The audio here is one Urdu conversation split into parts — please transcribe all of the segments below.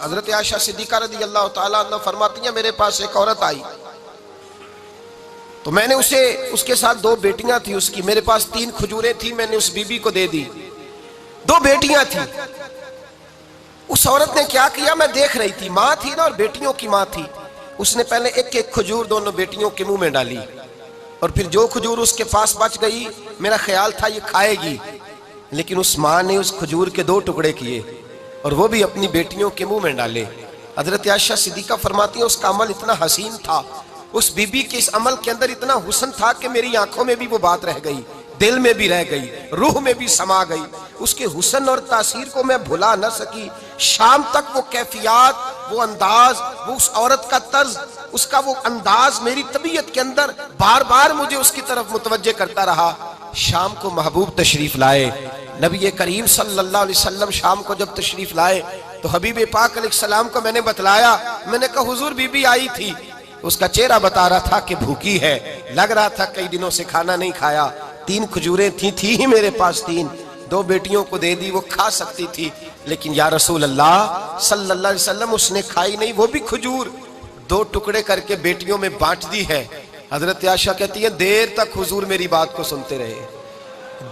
حضرت عائشہ صدیقہ رضی اللہ تعالیٰ عنہ فرماتی ہیں میرے پاس ایک عورت آئی تو میں نے اس کے ساتھ 2 بیٹیاں تھی اس کی، میرے پاس 3 کھجوریں تھی، میں نے اس بی بی کو دے دی، 2 بیٹیاں تھیں۔ اس عورت نے کیا کیا، میں دیکھ رہی تھی، ماں تھی نا اور بیٹیوں کی ماں تھی، اس نے پہلے ایک ایک کھجور دونوں بیٹیوں کے منہ میں ڈالی، اور پھر جو کھجور اس کے پاس بچ گئی میرا خیال تھا یہ کھائے گی، لیکن اس ماں نے اس کھجور کے 2 ٹکڑے کیے اور وہ بھی اپنی بیٹیوں کے منہ میں ڈالے۔ حضرت عائشہ صدیقہ فرماتی ہیں اس کا عمل اتنا حسین تھا، اس بی بی کے اس عمل کے اندر اتنا حسن تھا کہ میری آنکھوں میں بھی وہ بات رہ گئی، دل میں بھی رہ گئی، روح میں بھی سما گئی، اس کے حسن اور تاثیر کو میں بھلا نہ سکی۔ شام تک وہ کیفیات، وہ انداز، وہ اس عورت کا طرز، اس کا وہ انداز میری طبیعت کے اندر بار بار مجھے اس کی طرف متوجہ کرتا رہا۔ شام کو محبوب تشریف لائے، نبی کریم صلی اللہ علیہ وسلم شام کو جب تشریف لائے تو حبیب پاک علیہ السلام کو میں نے بتلایا، میں نے کہا حضور بی بی آئی تھی، اس کا چہرہ بتا رہا تھا کہ بھوکی ہے، لگ رہا تھا کئی دنوں سے کھانا نہیں کھایا، 3 کھجوریں تھی ہی میرے پاس 3، 2 بیٹیوں کو دے دی، وہ کھا سکتی تھی، لیکن یا رسول اللہ صلی اللہ علیہ وسلم اس نے کھائی نہیں، وہ بھی کھجور 2 ٹکڑے کر کے بیٹیوں میں بانٹ دی ہے۔ حضرت عائشہ کہتی ہیں دیر تک حضور میری بات کو سنتے رہے،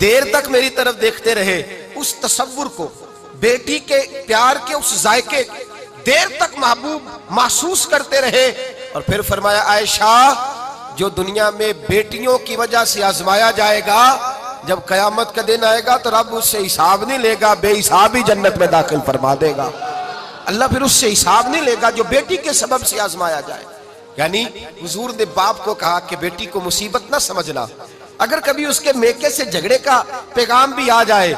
دیر تک میری طرف دیکھتے رہے، اس تصور کو، بیٹی کے پیار کے اس ذائقے دیر تک محبوب محسوس کرتے رہے، اور پھر فرمایا عائشہ جو دنیا میں بیٹیوں کی وجہ سے آزمایا جائے گا، جب قیامت کا دن آئے گا تو رب اس سے حساب نہیں لے گا، بے حساب ہی جنت میں داخل فرما دے گا۔ اللہ پھر اس سے حساب نہیں لے گا جو بیٹی کے سبب سے آزمایا جائے۔ یعنی حضور نے باپ کو کہا کہ بیٹی کو مصیبت نہ سمجھنا، اگر کبھی اس کے میکے سے جھگڑے کا پیغام بھی آ جائے،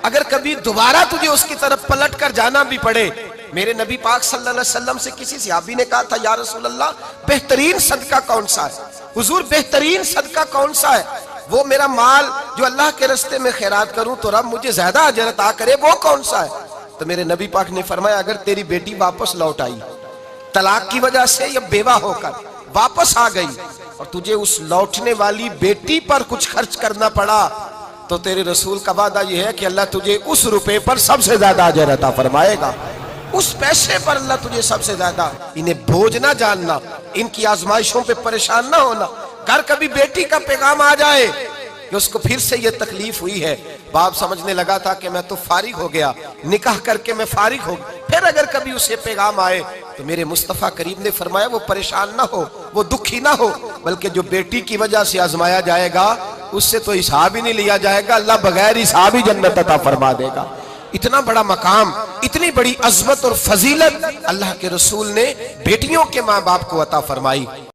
اگر کبھی دوبارہ تجھے اس کی طرف پلٹ کر جانا بھی پڑے، میرے نبی پاک صلی اللہ علیہ وسلم سے کسی صحابی نے کہا تھا یا رسول اللہ بہترین صدقہ کون سا ہے؟ حضور بہترین صدقہ کون سا ہے؟ وہ میرا مال جو اللہ کے راستے میں خیرات کروں تو رب مجھے زیادہ اجر عطا کرے، وہ کون سا ہے؟ تو میرے نبی پاک نے فرمایا اگر تیری بیٹی واپس لوٹ آئی، طلاق کی وجہ سے یا بیوہ ہو کر واپس آ گئی، اور تجھے اس لوٹنے والی بیٹی پر کچھ خرچ کرنا پڑا، تو تیرے رسول کا وعدہ یہ ہے کہ اللہ تجھے اس روپے پر سب سے زیادہ اجر عطا فرمائے گا، اس پیسے پر اللہ تجھے سب سے زیادہ۔ انہیں بوجھ نہ جاننا، ان کی آزمائشوں پہ پریشان نہ ہونا۔ گھر کبھی بیٹی کا پیغام آ جائے کہ اس کو پھر سے یہ تکلیف ہوئی ہے، باپ سمجھنے لگا تھا کہ میں تو فارغ ہو گیا، نکاح کر کے میں فارغ ہو گیا، پھر اگر کبھی اسے پیغام آئے تو میرے مصطفیٰ کریم نے فرمایا وہ پریشان نہ ہو، وہ دکھی نہ ہو، بلکہ جو بیٹی کی وجہ سے آزمایا جائے گا اس سے تو حساب ہی نہیں لیا جائے گا، اللہ بغیر حساب ہی جنت عطا فرما دے گا۔ اتنا بڑا مقام، اتنی بڑی عظمت اور فضیلت اللہ کے رسول نے بیٹیوں کے ماں باپ کو عطا فرمائی۔